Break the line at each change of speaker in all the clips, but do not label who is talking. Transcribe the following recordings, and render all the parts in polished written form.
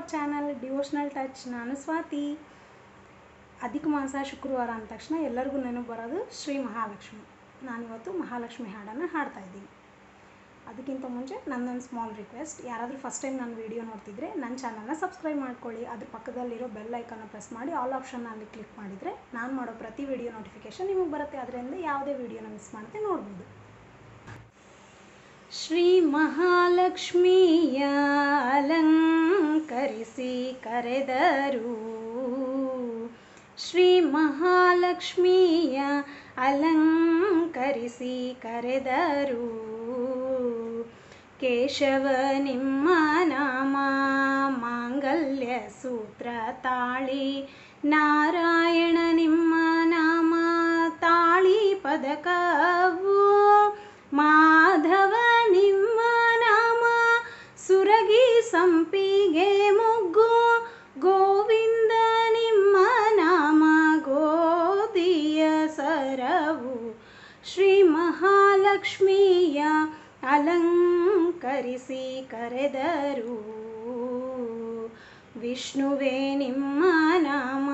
Our channel devotional touch. ನಾನು ಸ್ವಾತಿ. ಅಧಿಕ ಮಾಸ ಶುಕ್ರವಾರ ಅಂದ ತಕ್ಷಣ ಎಲ್ಲರಿಗೂ ನೆನಪು ಬರೋದು ಶ್ರೀ ಮಹಾಲಕ್ಷ್ಮಿ. ನಾನಿವತ್ತು ಮಹಾಲಕ್ಷ್ಮಿ ಹಾಡನ್ನು ಹಾಡ್ತಾ ಇದ್ದೀನಿ. ಅದಕ್ಕಿಂತ ಮುಂಚೆ ನನ್ನೊಂದು ಸ್ಮಾಲ್ ರಿಕ್ವೆಸ್ಟ್, ಯಾರಾದರೂ ಫಸ್ಟ್ ಟೈಮ್ ನನ್ನ ವೀಡಿಯೋ ನೋಡ್ತಿದ್ರೆ ನನ್ನ ಚಾನಲ್ನ ಸಬ್ಸ್ಕ್ರೈಬ್ ಮಾಡ್ಕೊಳ್ಳಿ. ಅದ್ರ ಪಕ್ಕದಲ್ಲಿರೋ ಬೆಲ್ ಐಕನ್ನ ಪ್ರೆಸ್ ಮಾಡಿ ಆಲ್ ಆಪ್ಷನ್ನಲ್ಲಿ ಕ್ಲಿಕ್ ಮಾಡಿದರೆ ನಾನು ಮಾಡೋ ಪ್ರತಿ ವಿಡಿಯೋ ನೋಟಿಫಿಕೇಷನ್ ನಿಮಗೆ ಬರುತ್ತೆ. ಅದರಿಂದ ಯಾವುದೇ ವಿಡಿಯೋನ ಮಿಸ್ ಮಾಡದೆ ನೋಡ್ಬೋದು. ಶ್ರೀ ಮಹಾಲಕ್ಷ್ಮಿಯ ಅಲಂಕರಿಸಿ ಕರೆದರು, ಶ್ರೀ ಮಹಾಲಕ್ಷ್ಮಿಯ ಅಲಂಕರಿಸಿ ಕರೆದರು. ಕೇಶವ ನಿಮ್ಮ ನಾಮ ಮಾಂಗಲ್ಯ ಸೂತ್ರ ತಾಳಿ, ನಾರಾಯಣ ನಿಮ್ಮ ನಾಮ ತಾಳಿ ಪದಕವು, ಮಾಧವ ನಿಮ್ಮ ನಾಮ ಸುರಗಿ ಸಂಪಿಗೆ ಮೊಗ್ಗು, ಗೋವಿಂದ ನಿಮ್ಮ ನಾಮ ಗೋಧಿಯ ಸರವು. ಶ್ರೀ ಮಹಾಲಕ್ಷ್ಮಿಯ ಅಲಂಕರಿಸಿ ಕರೆದರು. ವಿಷ್ಣುವೇ ನಿಮ್ಮ ನಾಮ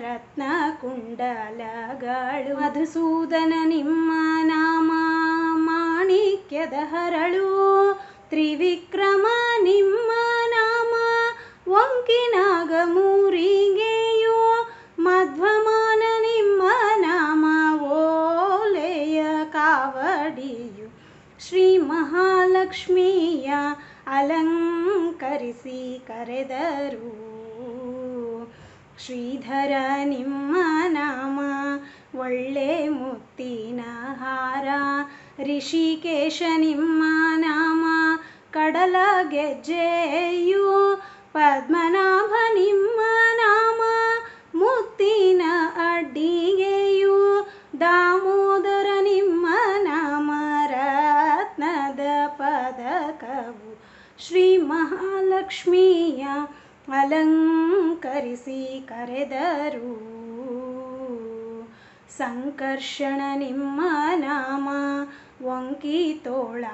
ರತ್ನ ಕುಂಡಲಗಳು, ಮಧುಸೂದನ ನಿಮ್ಮ ನಾಮ ಮಾಣಿಕ್ಯದ ಹರಳು, ತ್ರಿವಿಕ್ರಮ ನಿಮ್ಮ ನಾಮ ವಂಕಿನಾಗ ಮೂರಿಗೆಯು, ಮಧ್ವಮಾನ ನಿಮ್ಮ ನಾಮ ಓಲೆಯ ಕಾವಡಿಯು. ಶ್ರೀ ಮಹಾಲಕ್ಷ್ಮಿಯ ಅಲಂಕರಿಸಿ ಕರೆದರು. ಶ್ರೀಧರ ನಿಮ್ಮ ನಾಮ ಒಳ್ಳೆ ಮುತ್ತಿನ ಹಾರ, ಋಷಿಕೇಶ ನಿಮ್ಮ ನಾಮ ಕಡಲ ಗೆಜ್ಜೆಯು, ಪದ್ಮನಾಭ ನಿಮ್ಮ ನಾಮ ಮುತ್ತಿನ ಅಡ್ಡಿಗೆಯು, ದಾಮೋದರ ನಿಮ್ಮ ನಾಮ ರತ್ನದ ಪದಕವು. ಶ್ರೀ ಮಹಾಲಕ್ಷ್ಮಿಯ ಅಲಂಕರಿಸಿ ಕರೆದರು. ಸಂಕರ್ಷಣ ನಿಮ್ಮ ನಾಮ ವಂಕಿ ತೋಳ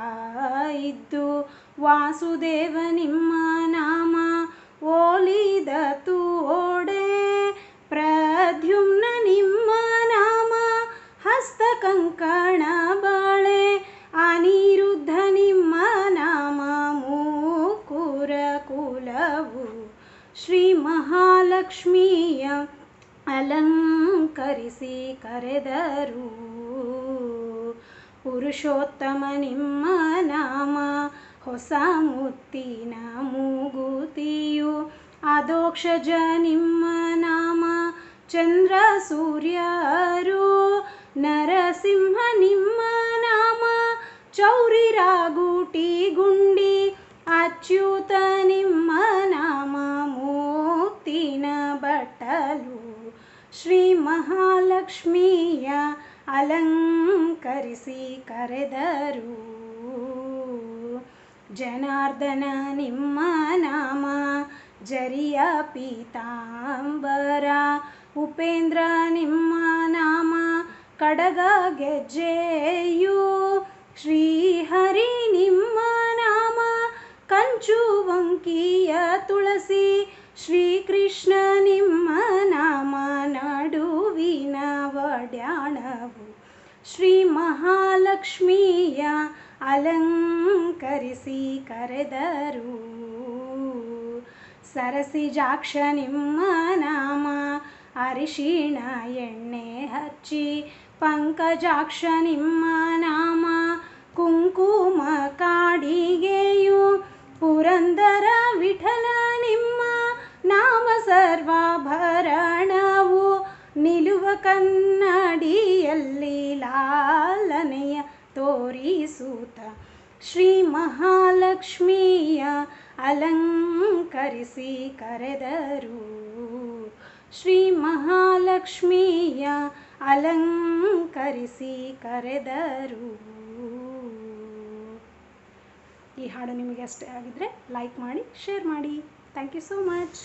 ಇದ್ದು, ವಾಸುದೇವ ನಿಮ್ಮ ನಾಮ ಓಲಿದ ತೋಡೆ, ಪ್ರದ್ಯುಮ್ನ ನಿಮ್ಮ ನಾಮ ಹಸ್ತ ಕಂಕಣ ಬಾಳೆ, ಅನಿರುದ್ಧ ನಿಮ್ಮ ನಾಮ ಮೂಕುರ ಕುಲವು. ಶ್ರೀ ಮಹಾಲಕ್ಷ್ಮಿಯ ಅಲಂಕರಿಸಿ ಕರೆದರು. ಪುರುಷೋತ್ತಮ ನಿಮ್ಮ ನಾಮ ಹೊಸ ಮುತ್ತಿನ ಮೂಗುತಿಯು, ಅಧೋಕ್ಷಜ ನಿಮ್ಮ ನಾಮ ಚಂದ್ರ ಸೂರ್ಯರು, ನರಸಿಂಹ ನಿಮ್ಮ ನಾಮ ಚೌರಿ ರಾಗುಟಿ ಗುಂಡಿ, ಅಚ್ಯುತ ನಿಮ್ಮ ನಾಮ ಮುತ್ತಿನ ಬಟ್ಟಲು. ಶ್ರೀ ಮಹಾಲಕ್ಷ್ಮಿಯ ಅಲಂಕರಿಸಿ ಕರೆದರು. ಜನಾರ್ದನ ನಿಮ್ಮ ನಾಮ ಜರಿಯ ಪೀತಾಂಬರ, ಉಪೇಂದ್ರ ನಿಮ್ಮ ನಾಮ ಕಡಗ ಗೆಜ್ಜೆಯು, ಶ್ರೀಹರಿ ನಿಮ್ಮ ನಾಮ ಕಂಚು ವಂಕಿಯ ತುಳಸಿ, ಶ್ರೀಕೃಷ್ಣ ನಿಮ್ಮ ನಾಮ ನಡುವಿನ ಒಡ್ಯಾಣವು. ಶ್ರೀ ಮಹಾಲಕ್ಷ್ಮಿಯ ಅಲಂಕರಿಸಿ ಕರೆದರು. ಸರಸಿಜಾಕ್ಷ ನಿಮ್ಮ ನಾಮ ಅರಿಶಿಣ ಎಣ್ಣೆ ಹಚ್ಚಿ, ಪಂಕಜಾಕ್ಷ ನಿಮ್ಮ ನಾಮ ಕುಂಕುಮ ಕಾಡಿಗೆಯು, ಪುರಂದರ ವಿಠಲ ನಿಮ್ಮ ನಾಮ ಸರ್ವಾಭರಣವು, ನಿಲುವ ಕನ್ನಡಿಯಲ್ಲಿ ಲಾಲನೆಯ ತೋರಿಸುತ್ತ. ಶ್ರೀ ಮಹಾಲಕ್ಷ್ಮಿಯ ಅಲಂಕರಿಸಿ ಕರೆದರು. ಶ್ರೀ ಮಹಾಲಕ್ಷ್ಮಿಯ ಅಲಂಕರಿಸಿ ಕರೆದರು. ಈ ಹಾಡು ನಿಮಗೆ ಇಷ್ಟ ಆಗಿದ್ದರೆ ಲೈಕ್ ಮಾಡಿ, ಶೇರ್ ಮಾಡಿ. Thank you so much.